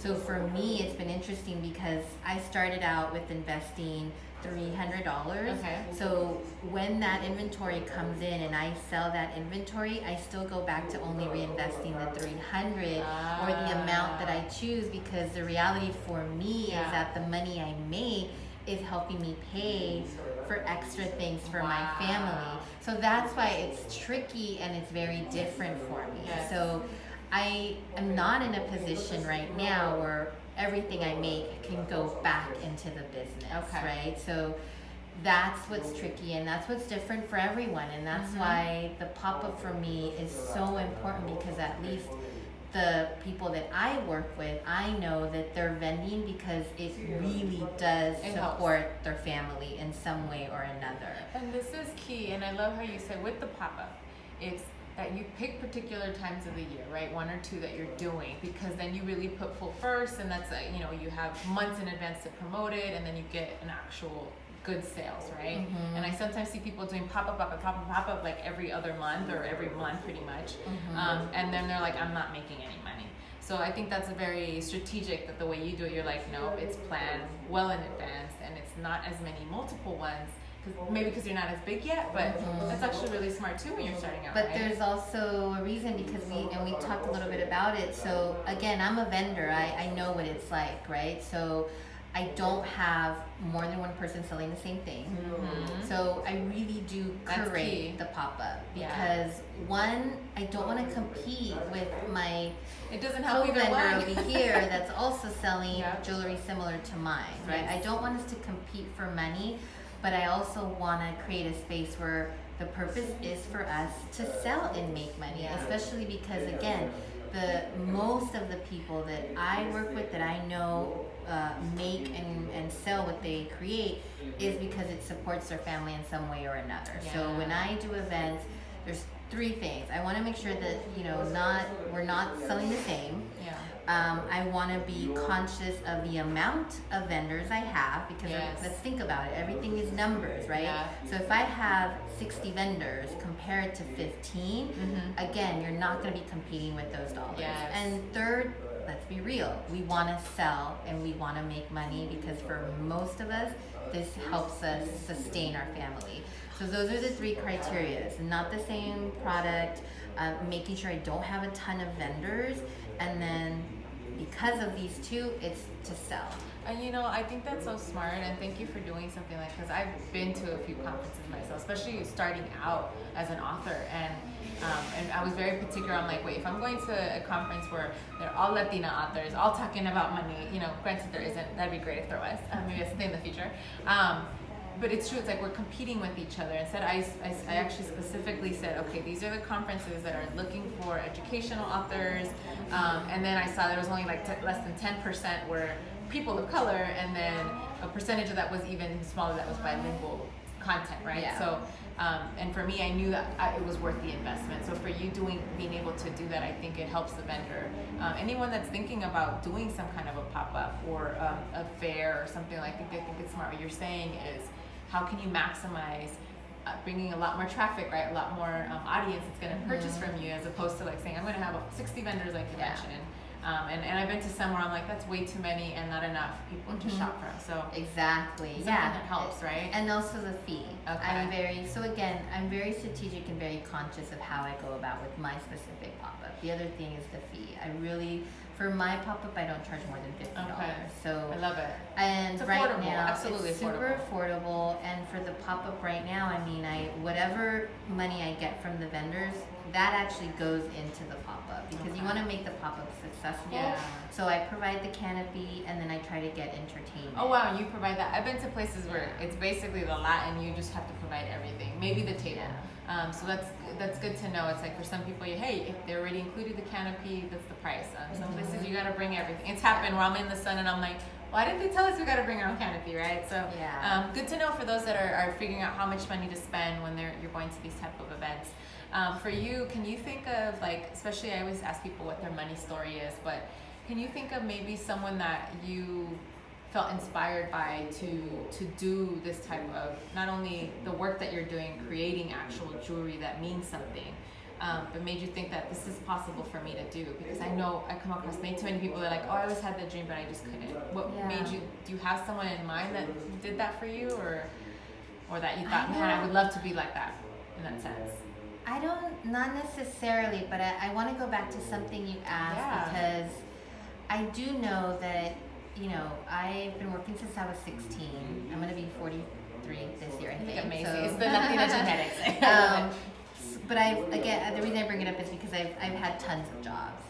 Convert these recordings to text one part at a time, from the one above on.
So for me, it's been interesting because I started out with investing $300. Okay. So when that inventory comes in and I sell that inventory, I still go back to only reinvesting the 300 or the amount that I choose, because the reality for me is that the money I make is helping me pay for extra things for my family. So that's why it's tricky and it's very different for me. Yes. So I am not in a position right now where everything I make can go back into the business, right? So that's what's tricky, and that's what's different for everyone, and that's why the pop-up for me is so important, because at least the people that I work with, I know that they're vending because it really does support their family in some way or another. And this is key, and I love how you said with the pop-up, it's that you pick particular times of the year, right? 1 or 2 that you're doing, because then you really put full first, and that's you have months in advance to promote it, and then you get an actual good sales, right? And I sometimes see people doing pop-up like every other month or every month pretty much, and then they're like, I'm not making any money. So I think that's a very strategic, that the way you do it, you're like, no, it's planned well in advance, and it's not as many multiple ones. Maybe because you're not as big yet, but that's actually really smart too when you're starting out. But there's also a reason, because we talked a little bit about it. So again, I'm a vendor. I know what it's like, right? So I don't have more than one person selling the same thing. So I really do curate the pop-up, because one, I don't want to compete with my co-vendor over here that's also selling jewelry similar to mine, right? I don't want us to compete for money, but I also want to create a space where the purpose is for us to sell and make money, especially because, again, the most of the people that I work with, that I know make and sell what they create, is because it supports their family in some way or another. So when I do events, there's 3 things. I want to make sure that we're not selling the same. I want to be conscious of the amount of vendors I have, because let's think about it. Everything is numbers, right? So if I have 60 vendors compared to 15, again, you're not going to be competing with those dollars. And third, let's be real. We want to sell and we want to make money, because for most of us, this helps us sustain our family. So those are the 3 criteria. Not the same product, making sure I don't have a ton of vendors, and then because of these 2, it's to sell. And I think that's so smart, and thank you for doing something like, because I've been to a few conferences myself, especially starting out as an author, and I was very particular. I'm like, wait, if I'm going to a conference where they're all Latina authors, all talking about money, granted there isn't, that'd be great if there was, maybe that's something in the future. But it's true, it's like we're competing with each other. Instead, I actually specifically said, okay, these are the conferences that are looking for educational authors, and then I saw there was only like less than 10% were people of color, and then a percentage of that was even smaller that was bilingual content, right? So, and for me, I knew that it was worth the investment. So for you being able to do that, I think it helps the vendor. Anyone that's thinking about doing some kind of a pop-up or a fair or something, I think it's smart. What you're saying is, how can you maximize bringing a lot more traffic, right? A lot more audience that's going to purchase from you, as opposed to like saying, I'm going to have 60 vendors like you mentioned. And I've been to some where I'm like, that's way too many and not enough people to shop from. So exactly, that helps, right? And also the fee. I'm very strategic and very conscious of how I go about with my specific pop-up. The other thing is the fee. For my pop-up, I don't charge more than $50. So I love it. And it's right now, absolutely it's super affordable. And for the pop-up right now, whatever money I get from the vendors, that actually goes into the pop-up, because you want to make the pop-up successful. So I provide the canopy, and then I try to get entertainment. Oh wow, you provide that. I've been to places where it's basically the lot, and you just have to provide everything, maybe the table. So that's good to know. It's like for some people, hey, if they already included the canopy, that's the price. Some places you got to bring everything. It's happened where I'm in the sun and I'm like, why didn't they tell us we got to bring our own canopy, right? So good to know for those that are figuring out how much money to spend when you're going to these type of events. For you, can you think of, like, especially I always ask people what their money story is, but can you think of maybe someone that you felt inspired by to do this type of, not only the work that you're doing, creating actual jewelry that means something, but made you think that this is possible for me to do? Because I know I come across too many people that are like, oh, I always had that dream, but I just couldn't. What made you? Do you have someone in mind that did that for you, or that you thought, man, I would love to be like that in that sense? I don't, not necessarily, but I want to go back to something you asked because I do know that, you know, I've been working since I was 16. I'm going to be 43 this year, I think. Amazing. So. It's the Latina genetics. But the reason I bring it up is because I've had tons of jobs.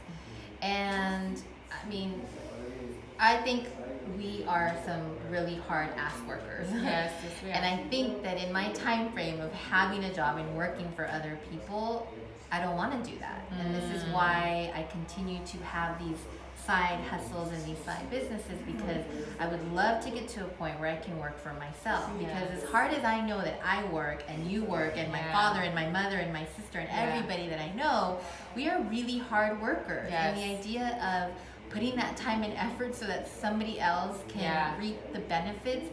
And, I mean, I think we are some really hard ass workers. Yes, we are. And I think that in my time frame of having a job and working for other people, I don't want to do that. And this is why I continue to have these side hustles and these side businesses, because I would love to get to a point where I can work for myself. Because as hard as I know that I work and you work and my father and my mother and my sister and everybody that I know, we are really hard workers. And the idea of putting that time and effort so that somebody else can reap the benefits,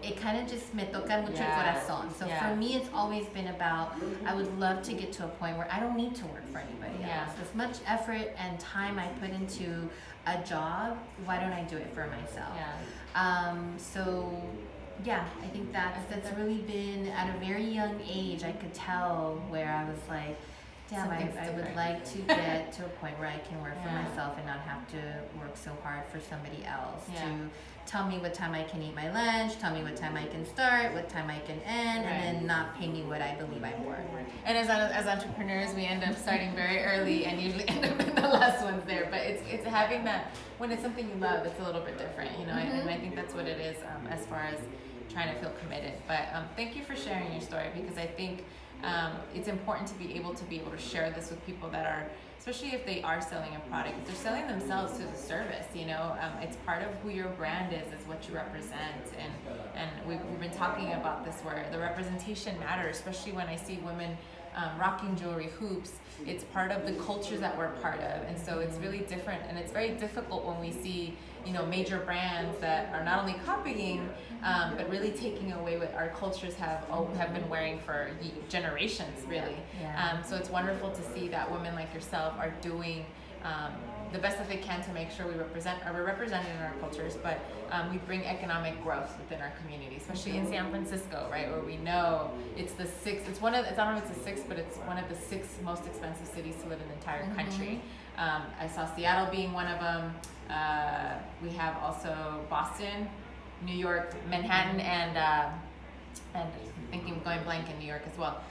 it kind of just me toca mucho el corazón. So for me, it's always been about, I would love to get to a point where I don't need to work for anybody else. As much effort and time I put into a job, why don't I do it for myself? I think that's really been, at a very young age, I could tell where I was like, damn, I would like to get to a point where I can work for myself and not have to work so hard for somebody else to tell me what time I can eat my lunch, tell me what time I can start, what time I can end, and then not pay me what I believe I'm worth. And as entrepreneurs, we end up starting very early and usually end up in the last ones there. But it's having that, when it's something you love, it's a little bit different, you know. And I think that's what it is, as far as trying to feel committed. But thank you for sharing your story, because I think it's important to be able to share this with people that are, especially if they are selling a product, if they're selling themselves to the service, you know, it's part of who your brand is what you represent. And we've been talking about this, where the representation matters, especially when I see women rocking jewelry, hoops. It's part of the cultures that we're part of, and so it's really different, and it's very difficult when we see, you know, major brands that are not only copying, but really taking away what our cultures have been wearing for generations, really. So it's wonderful to see that women like yourself are doing the best that they can to make sure we're represented in our cultures, but we bring economic growth within our community, especially in San Francisco, right, where we know it's I don't know if it's the sixth, but it's one of the 6 most expensive cities to live in the entire country. I saw Seattle being one of them. We have also Boston, New York, Manhattan, and I'm thinking going blank in New York as well.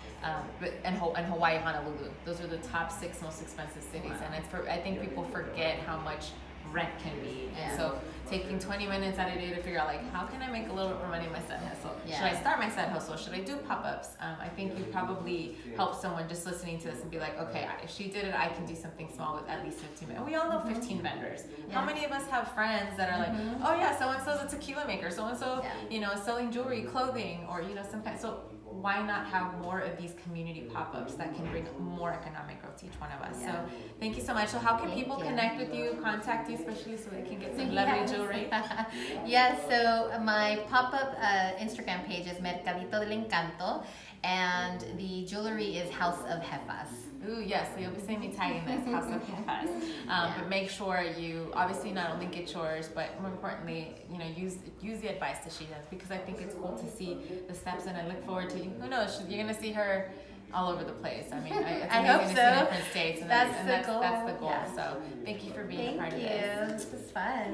And Hawaii, Honolulu. Those are the top 6 most expensive cities, and I think people forget how much rent can be. And so taking 20 minutes out of the day to figure out, like, how can I make a little bit more money in my side hustle? Should I start my side hustle? Should I do pop-ups? I think you probably help someone just listening to this and be like, okay, if she did it, I can do something small with at least 15 minutes. And we all know 15 vendors. How many of us have friends that are like, oh yeah, so-and-so's a tequila maker, so-and-so, you know, selling jewelry, clothing, or, you know, some kind. So why not have more of these community pop-ups that can bring more economic growth to each one of us? So thank you so much. So how can people connect with you, contact you, especially so they can get some lovely jewelry? So my pop-up Instagram page is Mercadito del Encanto, and the jewelry is House of Jefas. Ooh, yes, so you'll be seeing me tagging this, House of Jefas. But make sure you obviously not only get yours, but more importantly, you know, use the advice that she has, because I think it's cool to see the steps, and I look forward to, who knows, you're going to see her all over the place. I mean, it's I hope amazing so. to see different states, and that's the goal. Yeah. So thank you for being a part of this. Thank you. This was fun.